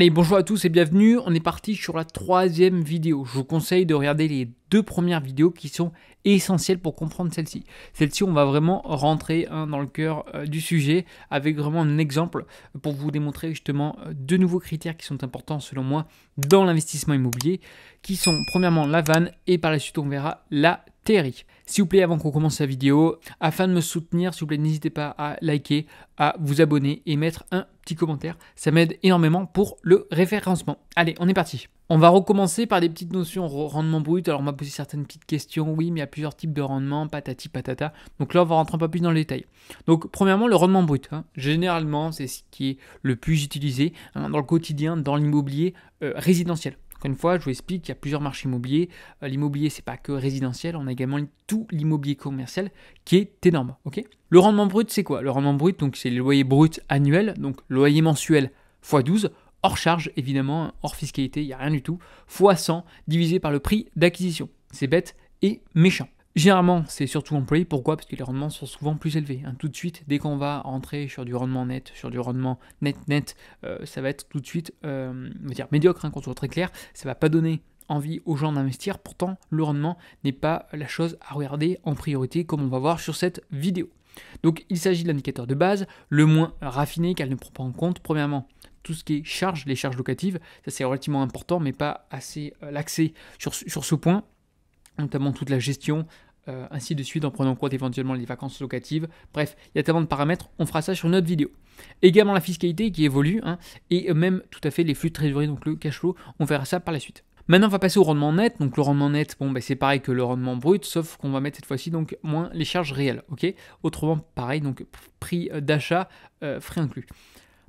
Allez, bonjour à tous et bienvenue, on est parti sur la troisième vidéo. Je vous conseille de regarder les deux premières vidéos qui sont essentielles pour comprendre celle-ci. Celle-ci, on va vraiment rentrer dans le cœur du sujet avec vraiment un exemple pour vous démontrer justement deux nouveaux critères qui sont importants selon moi dans l'investissement immobilier, qui sont premièrement la vanne et par la suite on verra la TRI. S'il vous plaît, avant qu'on commence la vidéo, afin de me soutenir, s'il vous plaît, n'hésitez pas à liker, à vous abonner et mettre un petit commentaire. Ça m'aide énormément pour le référencement. Allez, on est parti. On va recommencer par des petites notions rendement brut. Alors, on m'a posé certaines petites questions. Oui, mais il y a plusieurs types de rendement, patati patata. Donc là, on va rentrer un peu plus dans le détail. Donc, premièrement, le rendement brut. Généralement, c'est ce qui est le plus utilisé dans le quotidien, dans l'immobilier résidentiel. Une fois, je vous explique qu'il y a plusieurs marchés immobiliers. L'immobilier, c'est pas que résidentiel, on a également tout l'immobilier commercial qui est énorme. Okay, le rendement brut, c'est quoi? Le rendement brut, donc c'est le loyer brut annuel, donc loyer mensuel x 12, hors charge évidemment, hors fiscalité, il n'y a rien du tout, x 100 divisé par le prix d'acquisition. C'est bête et méchant. Généralement, c'est surtout employé. Pourquoi? Parce que les rendements sont souvent plus élevés. Tout de suite, dès qu'on va rentrer sur du rendement net, sur du rendement net, ça va être tout de suite, on va dire médiocre, qu'on soit très clair. Ça va pas donner envie aux gens d'investir. Pourtant, le rendement n'est pas la chose à regarder en priorité, comme on va voir sur cette vidéo. Donc, il s'agit de l'indicateur de base, le moins raffiné, car il ne prend pas en compte, premièrement, tout ce qui est charges, les charges locatives. Ça, c'est relativement important, mais pas assez l'accès sur ce point, notamment toute la gestion, ainsi de suite, en prenant en compte éventuellement les vacances locatives. Bref, il y a tellement de paramètres, on fera ça sur une autre vidéo. Également la fiscalité qui évolue, et même tout à fait les flux de trésorerie, donc le cash flow, on verra ça par la suite. Maintenant, on va passer au rendement net. Donc le rendement net, c'est pareil que le rendement brut, sauf qu'on va mettre cette fois-ci donc moins les charges réelles. Autrement, pareil, donc prix d'achat, frais inclus.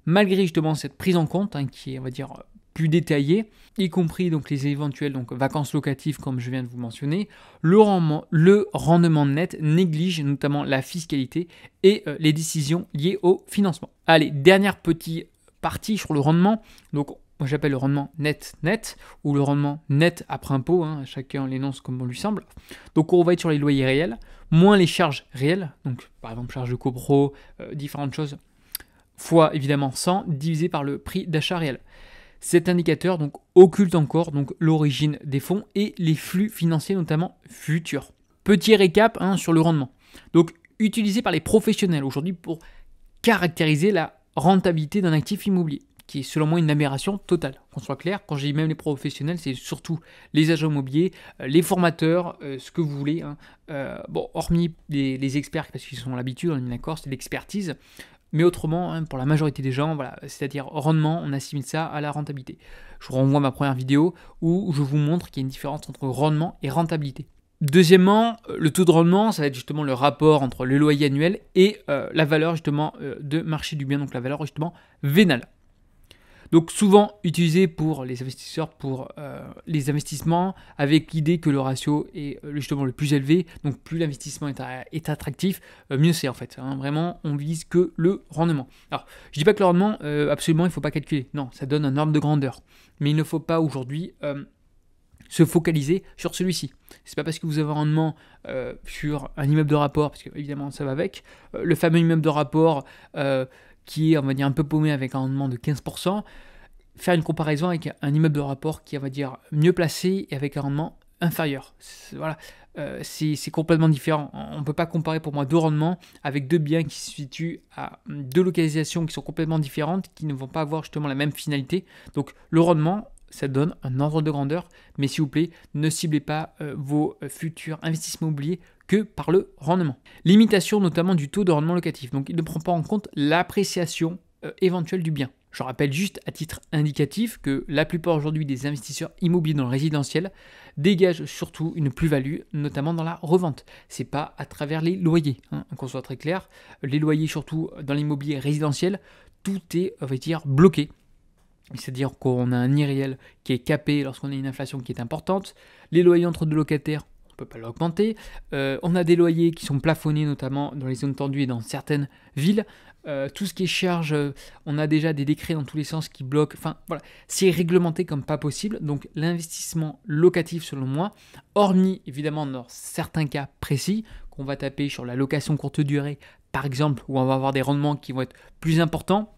Malgré justement cette prise en compte, qui est, on va dire, plus détaillé, y compris donc les éventuelles vacances locatives comme je viens de vous mentionner, le rendement net néglige notamment la fiscalité et les décisions liées au financement. Allez, dernière petite partie sur le rendement. Donc moi j'appelle le rendement net ou le rendement net après impôt, chacun l'énonce comme on lui semble. Donc on va être sur les loyers réels, moins les charges réelles, donc par exemple charges de copro, différentes choses, fois évidemment 100 divisé par le prix d'achat réel. Cet indicateur donc occulte encore l'origine des fonds et les flux financiers notamment futurs. Petit récap sur le rendement. Donc utilisé par les professionnels aujourd'hui pour caractériser la rentabilité d'un actif immobilier, qui est selon moi une aberration totale. Qu'on soit clair, quand je dis même les professionnels, c'est surtout les agents immobiliers, les formateurs, ce que vous voulez. Hormis les experts parce qu'ils sont l'habitude, on est d'accord, c'est l'expertise. Mais autrement, pour la majorité des gens, voilà, c'est-à-dire rendement, on assimile ça à la rentabilité. Je vous renvoie à ma première vidéo où je vous montre qu'il y a une différence entre rendement et rentabilité. Deuxièmement, le taux de rendement, ça va être justement le rapport entre le loyer annuel et la valeur justement de marché du bien, donc la valeur justement vénale. Donc souvent utilisé pour les investisseurs, pour les investissements, avec l'idée que le ratio est justement le plus élevé. Donc plus l'investissement est attractif, mieux c'est en fait. Vraiment, on vise que le rendement. Alors, je dis pas que le rendement, absolument, il ne faut pas calculer. Non, ça donne un ordre de grandeur. Mais il ne faut pas aujourd'hui se focaliser sur celui-ci. C'est pas parce que vous avez un rendement sur un immeuble de rapport, parce que évidemment ça va avec, le fameux immeuble de rapport qui est, on va dire, un peu paumé avec un rendement de 15%, faire une comparaison avec un immeuble de rapport qui est, on va dire, mieux placé et avec un rendement inférieur. Voilà, c'est complètement différent. On ne peut pas comparer pour moi deux rendements avec deux biens qui se situent à deux localisations qui sont complètement différentes, qui ne vont pas avoir justement la même finalité. Donc le rendement, ça donne un ordre de grandeur, mais s'il vous plaît, ne ciblez pas vos futurs investissements immobiliers que par le rendement. Limitation notamment du taux de rendement locatif. Donc il ne prend pas en compte l'appréciation éventuelle du bien. Je rappelle juste à titre indicatif que la plupart aujourd'hui des investisseurs immobiliers dans le résidentiel dégagent surtout une plus-value, notamment dans la revente. C'est pas à travers les loyers, qu'on soit très clair. Les loyers, surtout dans l'immobilier résidentiel, tout est, on va dire, bloqué. C'est-à-dire qu'on a un irréel qui est capé lorsqu'on a une inflation qui est importante. Les loyers entre deux locataires, on ne peut pas l'augmenter. On a des loyers qui sont plafonnés, notamment dans les zones tendues et dans certaines villes. Tout ce qui est charge, on a déjà des décrets dans tous les sens qui bloquent. Enfin, voilà, c'est réglementé comme pas possible. Donc, l'investissement locatif, selon moi, hormis évidemment dans certains cas précis, qu'on va taper sur la location courte durée, par exemple, où on va avoir des rendements qui vont être plus importants,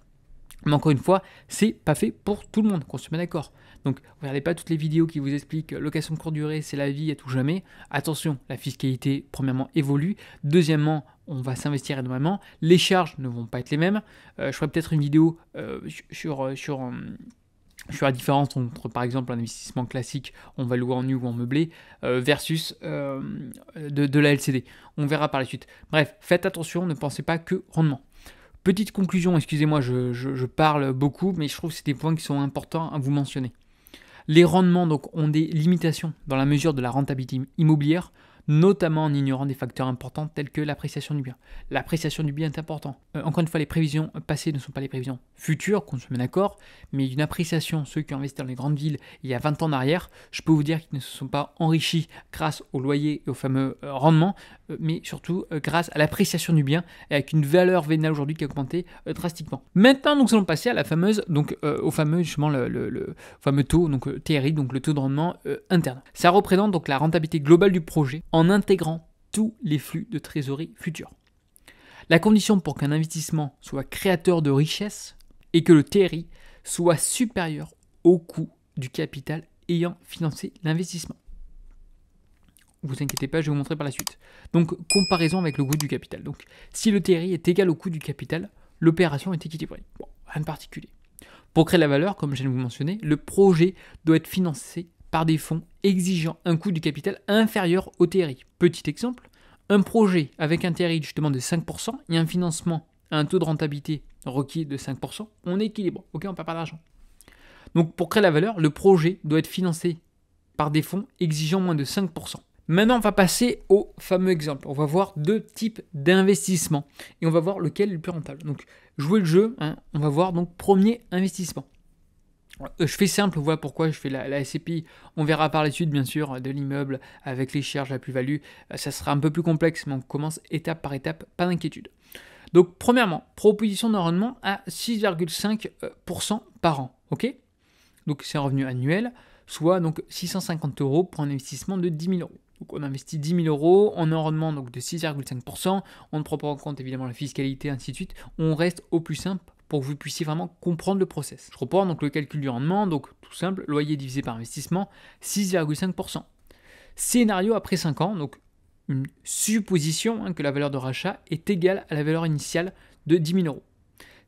Mais encore une fois, c'est pas fait pour tout le monde, qu'on se met d'accord. Donc, regardez pas toutes les vidéos qui vous expliquent location de courte durée, c'est la vie à tout jamais. Attention, la fiscalité, premièrement, évolue. Deuxièmement, on va s'investir énormément. Les charges ne vont pas être les mêmes. Je ferai peut-être une vidéo sur la différence entre, par exemple, un investissement classique, on va louer en nu ou en meublé, versus de la LCD. On verra par la suite. Bref, faites attention, ne pensez pas que rendement. Petite conclusion, excusez-moi, je parle beaucoup, mais je trouve que c'est des points qui sont importants à vous mentionner. Les rendements donc, ont des limitations dans la mesure de la rentabilité immobilière, notamment en ignorant des facteurs importants tels que l'appréciation du bien. L'appréciation du bien est important. Encore une fois, les prévisions passées ne sont pas les prévisions futures, qu'on se met d'accord, mais une appréciation, ceux qui ont investi dans les grandes villes il y a 20 ans en arrière, je peux vous dire qu'ils ne se sont pas enrichis grâce au loyer et au fameux rendement, mais surtout grâce à l'appréciation du bien et avec une valeur vénale aujourd'hui qui a augmenté drastiquement. Maintenant, nous allons passer à la fameuse, donc au fameux justement le fameux taux, donc TRI, donc le taux de rendement interne. Ça représente donc la rentabilité globale du projet en intégrant tous les flux de trésorerie futurs. La condition pour qu'un investissement soit créateur de richesse est que le TRI soit supérieur au coût du capital ayant financé l'investissement. Ne vous inquiétez pas, je vais vous montrer par la suite. Donc, comparaison avec le coût du capital. Donc, si le TRI est égal au coût du capital, l'opération est équilibrée. Bon, rien de particulier. Pour créer la valeur, comme je viens de vous mentionner, le projet doit être financé par des fonds exigeant un coût du capital inférieur au TRI. Petit exemple, un projet avec un TRI justement de 5% et un financement à un taux de rentabilité requis de 5%, on équilibre, ok, on ne perd pas d'argent. Donc pour créer la valeur, le projet doit être financé par des fonds exigeant moins de 5%. Maintenant, on va passer au fameux exemple. On va voir deux types d'investissements et on va voir lequel est le plus rentable. Donc, jouer le jeu, hein, on va voir donc premier investissement. Je fais simple, voilà pourquoi je fais la SCPI. On verra par la suite, bien sûr, de l'immeuble avec les charges, la plus-value. Ça sera un peu plus complexe, mais on commence étape par étape, pas d'inquiétude. Donc, premièrement, proposition d'un rendement à 6,5% par an. Ok ? Donc, c'est un revenu annuel, soit donc 650 € pour un investissement de 10 000 €. Donc, on investit 10 000 €, on a un rendement donc, de 6,5%. On ne prend pas en compte évidemment la fiscalité, ainsi de suite. On reste au plus simple pour que vous puissiez vraiment comprendre le process. Je reprends donc le calcul du rendement, donc tout simple, loyer divisé par investissement, 6,5%. Scénario après 5 ans, donc une supposition que la valeur de rachat est égale à la valeur initiale de 10 000 €.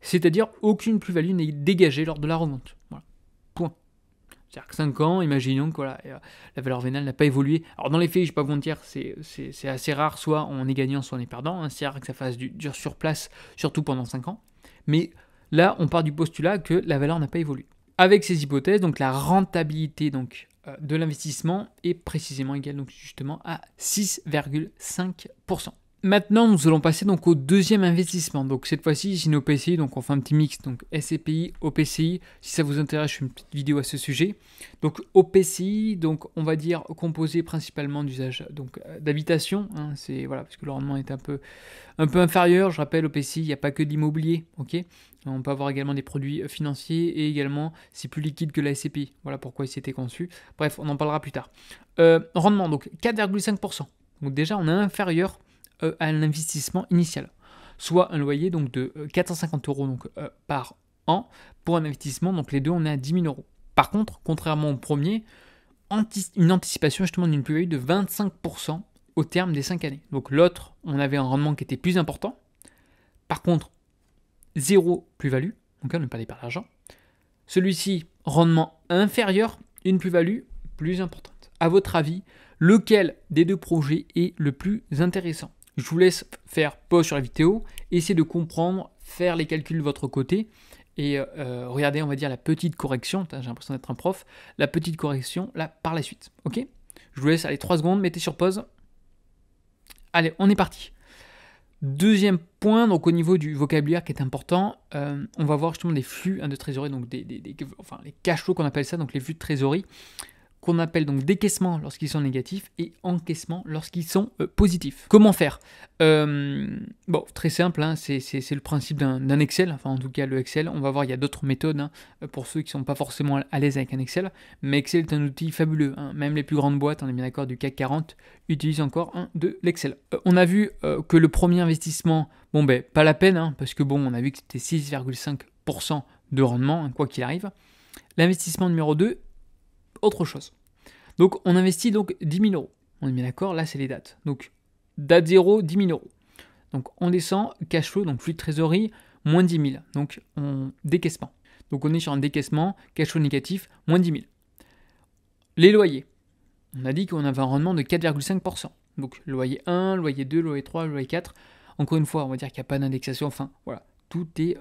C'est-à-dire aucune plus-value n'est dégagée lors de la remonte. Voilà. Point. C'est-à-dire que 5 ans, imaginons que voilà, la valeur vénale n'a pas évolué. Alors dans les faits, je ne vais pas vous mentir, c'est assez rare, soit on est gagnant, soit on est perdant. Hein. C'est rare que ça fasse du dur sur place, surtout pendant 5 ans. Mais là, on part du postulat que la valeur n'a pas évolué. Avec ces hypothèses, donc la rentabilité de l'investissement est précisément égale donc justement à 6,5%. Maintenant, nous allons passer donc au deuxième investissement. Donc cette fois-ci, c'est une OPCI, donc on fait un petit mix, donc SCPI, OPCI. Si ça vous intéresse, je fais une petite vidéo à ce sujet. Donc OPCI, donc on va dire composé principalement d'usage donc d'habitation. Hein, c'est voilà parce que le rendement est un peu inférieur. Je rappelle, OPCI, il n'y a pas que de l'immobilier, ok. On peut avoir également des produits financiers et également c'est plus liquide que la SCPI. Voilà pourquoi il s'était conçu. Bref, on en parlera plus tard. Rendement donc 4,5%. Donc déjà, on est inférieur à l'investissement initial, soit un loyer donc de 450 € donc, par an pour un investissement, donc les deux on est à 10 000 €. Par contre, contrairement au premier, une anticipation justement d'une plus-value de 25% au terme des 5 années. Donc l'autre, on avait un rendement qui était plus important, par contre, zéro plus-value, donc on ne pas perdre d'argent. Celui-ci, rendement inférieur, une plus-value plus importante. À votre avis, lequel des deux projets est le plus intéressant ? Je vous laisse faire pause sur la vidéo, essayer de comprendre, faire les calculs de votre côté et regardez, on va dire, la petite correction. J'ai l'impression d'être un prof. La petite correction, là, par la suite. Ok ? Je vous laisse, allez, 3 secondes, mettez sur pause. Allez, on est parti. Deuxième point, donc au niveau du vocabulaire qui est important, on va voir justement des flux de trésorerie, donc les cash flows qu'on appelle ça, donc les flux de trésorerie, qu'on appelle donc décaissement lorsqu'ils sont négatifs et encaissement lorsqu'ils sont positifs. Comment faire ? Bon, très simple, hein, c'est le principe d'un Excel, enfin en tout cas le Excel. On va voir, il y a d'autres méthodes hein, pour ceux qui ne sont pas forcément à l'aise avec un Excel, mais Excel est un outil fabuleux. Hein. Même les plus grandes boîtes, on est bien d'accord, du CAC 40, utilisent encore de l'Excel. On a vu que le premier investissement, bon ben pas la peine, hein, parce que bon, on a vu que c'était 6,5% de rendement, hein, quoi qu'il arrive. L'investissement numéro 2, autre chose. Donc on investit donc 10 000 euros. On est bien d'accord, là c'est les dates. Donc date 0, 10 000 euros. Donc on descend, cash flow, donc flux de trésorerie, moins 10 000. Donc on décaissement. Donc on est sur un décaissement, cash flow négatif, moins 10 000. Les loyers. On a dit qu'on avait un rendement de 4,5%. Donc loyer 1, loyer 2, loyer 3, loyer 4. Encore une fois, on va dire qu'il n'y a pas d'indexation. Enfin, voilà, tout est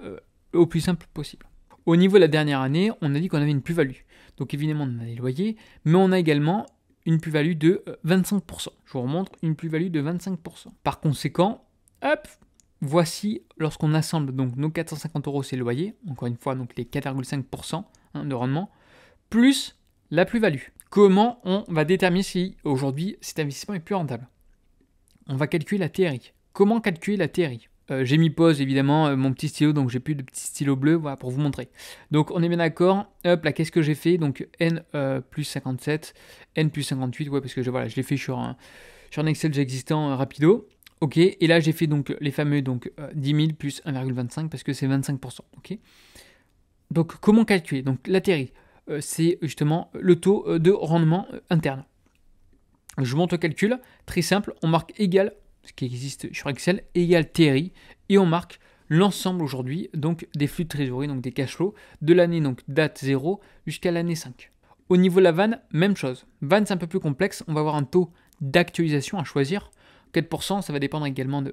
au plus simple possible. Au niveau de la dernière année, on a dit qu'on avait une plus-value. Donc évidemment, on a les loyers, mais on a également une plus-value de 25%. Je vous remontre une plus-value de 25%. Par conséquent, hop, voici lorsqu'on assemble donc nos 450 euros, c'est le loyer, encore une fois, donc les 4,5% de rendement, plus la plus-value. Comment on va déterminer si aujourd'hui cet investissement est plus rentable? On va calculer la TRI. Comment calculer la TRI? J'ai mis pause évidemment mon petit stylo, donc j'ai plus de petit stylo bleu, voilà, pour vous montrer. Donc on est bien d'accord, hop là, qu'est-ce que j'ai fait? Donc N plus 57, N plus 58, ouais, parce que je l'ai fait sur un Excel existant rapido. Ok, et là j'ai fait donc les fameux donc, 10 000 plus 1,25 parce que c'est 25%. Ok. Donc comment calculer? Donc la TRI, c'est justement le taux de rendement interne. Je vous montre le calcul, très simple, on marque égal, ce qui existe sur Excel, égal TRI, et on marque l'ensemble aujourd'hui donc des flux de trésorerie, donc des cash flows, de l'année donc date 0 jusqu'à l'année 5. Au niveau de la vanne, même chose. Vanne c'est un peu plus complexe, on va avoir un taux d'actualisation à choisir. 4%, ça va dépendre également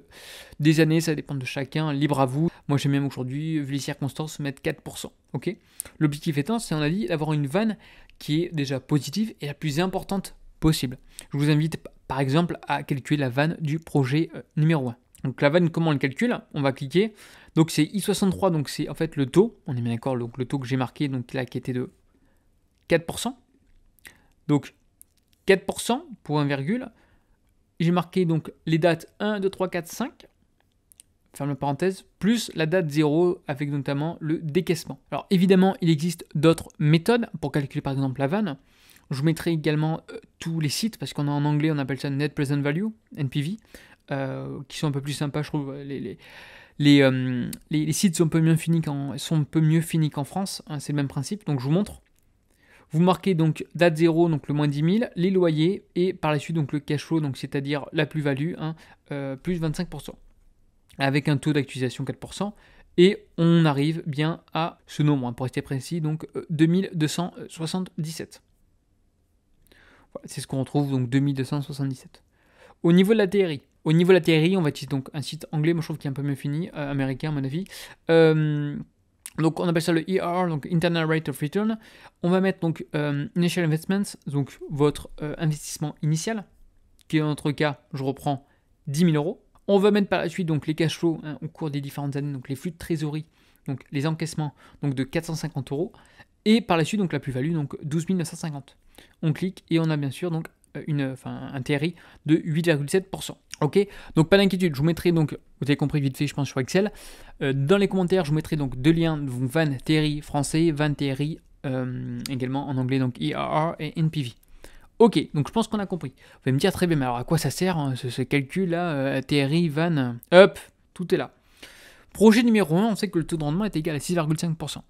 des années, ça dépend de chacun, libre à vous. Moi j'aime même aujourd'hui, vu les circonstances, mettre 4%. Okay, l'objectif étant, c'est on a dit d'avoir une vanne qui est déjà positive et la plus importante possible. Je vous invite par exemple à calculer la vanne du projet numéro 1. Donc la vanne, comment on le calcule? On va cliquer. Donc c'est I63, donc c'est en fait le taux. On est bien d'accord, donc le taux que j'ai marqué, donc là qui était de 4%. Donc 4% pour 1, j'ai marqué donc les dates 1, 2, 3, 4, 5, ferme la parenthèse, plus la date 0 avec notamment le décaissement. Alors évidemment, il existe d'autres méthodes pour calculer par exemple la vanne. Je vous mettrai également tous les sites, parce qu'on a en anglais, on appelle ça Net Present Value, NPV, qui sont un peu plus sympas, je trouve. Les sites sont un peu mieux finis qu'en France, hein, c'est le même principe, donc je vous montre. Vous marquez donc date 0, donc le moins 10 000, les loyers, et par la suite donc le cash flow, donc c'est-à-dire la plus-value, hein, plus 25%, avec un taux d'actualisation 4%, et on arrive bien à ce nombre, hein, pour rester précis, donc 2277. Voilà, c'est ce qu'on retrouve, donc 2277. Au niveau de la TRI, on va utiliser donc un site anglais, moi je trouve qu'il est un peu mieux fini, américain à mon avis. Donc on appelle ça le IRR, donc Internal Rate of Return. On va mettre donc Initial Investments, donc votre investissement initial, qui dans notre cas, je reprends 10 000 euros. On va mettre par la suite donc les cash flows, hein, au cours des différentes années, donc les flux de trésorerie, donc les encaissements donc de 450 euros. Et par la suite donc la plus-value, donc 12 950. On clique et on a bien sûr donc un TRI de 8,7%. Ok, donc pas d'inquiétude, je vous mettrai donc, vous avez compris vite fait je pense sur Excel, dans les commentaires je vous mettrai donc deux liens, donc Van TRI français, Van TRI également en anglais, donc IRR et NPV. Ok, donc je pense qu'on a compris. Vous allez me dire très bien, mais alors à quoi ça sert hein, ce calcul là, TRI, Van, hop, tout est là. Projet numéro 1, on sait que le taux de rendement est égal à 6,5%.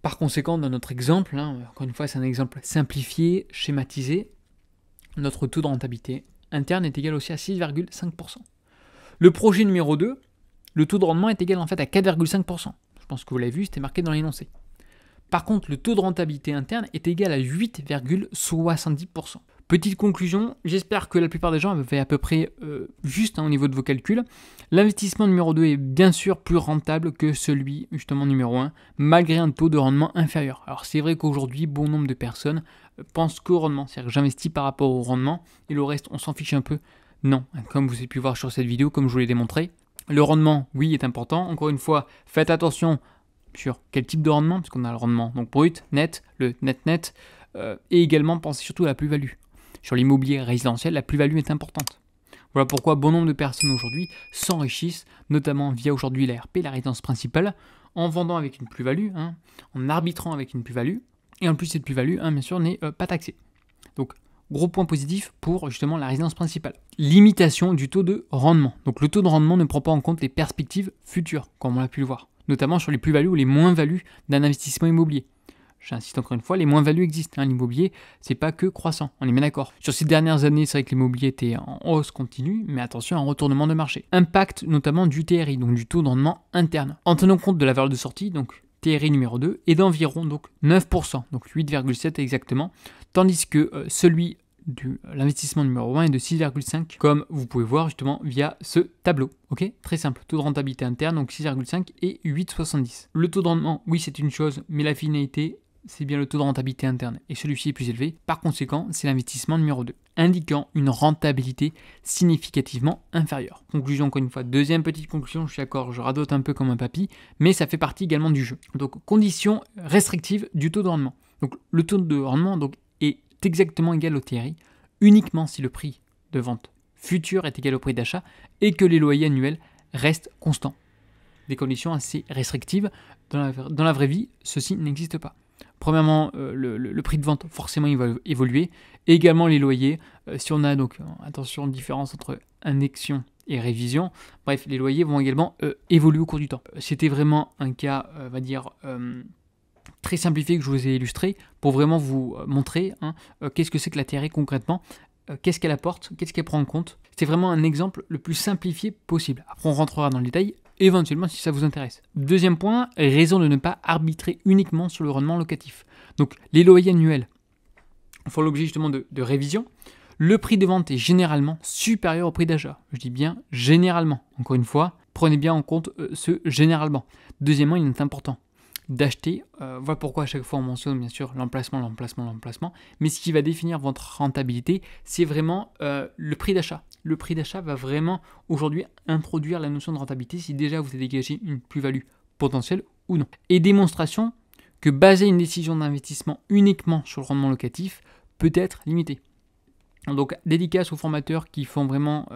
Par conséquent, dans notre exemple, hein, encore une fois c'est un exemple simplifié, schématisé, notre taux de rentabilité interne est égal aussi à 6,5%. Le projet numéro 2, le taux de rendement est égal en fait à 4,5%. Je pense que vous l'avez vu, c'était marqué dans l'énoncé. Par contre, le taux de rentabilité interne est égal à 8,70%. Petite conclusion, j'espère que la plupart des gens avaient à peu près juste hein, au niveau de vos calculs. L'investissement numéro 2 est bien sûr plus rentable que celui justement numéro 1, malgré un taux de rendement inférieur. Alors c'est vrai qu'aujourd'hui, bon nombre de personnes pensent qu'au rendement, c'est-à-dire que j'investis par rapport au rendement et le reste, on s'en fiche un peu. Non, comme vous avez pu voir sur cette vidéo, comme je vous l'ai démontré, le rendement, oui, est important. Encore une fois, faites attention sur quel type de rendement, parce qu'on a le rendement donc brut, net, le net, et également pensez surtout à la plus-value. Sur l'immobilier résidentiel, la plus-value est importante. Voilà pourquoi bon nombre de personnes aujourd'hui s'enrichissent, notamment via aujourd'hui la RP, la résidence principale, en vendant avec une plus-value, hein, en arbitrant avec une plus-value, et en plus cette plus-value, hein, bien sûr, n'est pas taxée. Donc, gros point positif pour justement la résidence principale. Limitation du taux de rendement. Donc le taux de rendement ne prend pas en compte les perspectives futures, comme on l'a pu le voir. notamment sur les plus-values ou les moins-values d'un investissement immobilier. J'insiste encore une fois, les moins-values existent. L'immobilier, c'est pas que croissant, on est bien d'accord. Sur ces dernières années, c'est vrai que l'immobilier était en hausse continue, mais attention à un retournement de marché. Impact notamment du TRI, donc du taux de rendement interne. En tenant compte de la valeur de sortie, donc TRI numéro 2, est d'environ 9%, donc 8,7 exactement, tandis que celui de l'investissement numéro 1 est de 6,5, comme vous pouvez voir justement via ce tableau. Ok, très simple, taux de rentabilité interne, donc 6,5 et 8,70. Le taux de rendement, oui c'est une chose, mais la finalité, c'est bien le taux de rentabilité interne, et celui-ci est plus élevé, par conséquent, c'est l'investissement numéro 2, indiquant une rentabilité significativement inférieure. Conclusion encore une fois, deuxième petite conclusion, je suis d'accord, je radote un peu comme un papy, mais ça fait partie également du jeu. Donc, condition restrictive du taux de rendement. Donc, le taux de rendement est exactement égal au TRI, uniquement si le prix de vente futur est égal au prix d'achat et que les loyers annuels restent constants. Des conditions assez restrictives, dans la vraie vie, ceci n'existe pas. Premièrement, le prix de vente, forcément, il va évoluer. Et également les loyers. Si on a donc, attention, différence entre indexion et révision. Bref, les loyers vont également évoluer au cours du temps. C'était vraiment un cas, on va dire, très simplifié que je vous ai illustré pour vraiment vous montrer qu'est-ce que c'est que la TRI concrètement. Qu'est-ce qu'elle apporte, qu'est-ce qu'elle prend en compte. C'est vraiment un exemple le plus simplifié possible. Après, on rentrera dans le détail, éventuellement si ça vous intéresse. Deuxième point, raison de ne pas arbitrer uniquement sur le rendement locatif. Donc, les loyers annuels font l'objet justement de révision. Le prix de vente est généralement supérieur au prix d'achat. Je dis bien généralement. Encore une fois, prenez bien en compte ce généralement. Deuxièmement, il est important d'acheter, voilà pourquoi à chaque fois on mentionne bien sûr l'emplacement, mais ce qui va définir votre rentabilité, c'est vraiment le prix d'achat. Le prix d'achat va vraiment aujourd'hui introduire la notion de rentabilité si déjà vous avez dégagé une plus-value potentielle ou non. Et démonstration que baser une décision d'investissement uniquement sur le rendement locatif peut être limité. Donc, dédicace aux formateurs qui font vraiment...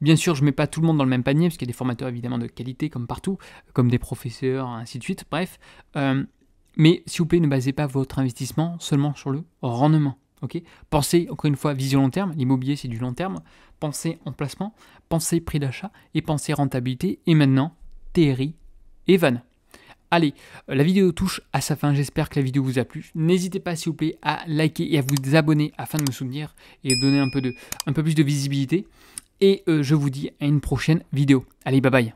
bien sûr, je ne mets pas tout le monde dans le même panier, parce qu'il y a des formateurs évidemment de qualité, comme partout, comme des professeurs, ainsi de suite, bref. Mais s'il vous plaît, ne basez pas votre investissement seulement sur le rendement. Okay, pensez, encore une fois, vision long terme. L'immobilier, c'est du long terme. Pensez en placement, pensez prix d'achat et pensez rentabilité. Et maintenant, TRI et VAN. Allez, la vidéo touche à sa fin, j'espère que la vidéo vous a plu. N'hésitez pas s'il vous plaît à liker et à vous abonner afin de me soutenir et donner un peu plus de visibilité. Et je vous dis à une prochaine vidéo. Allez, bye bye.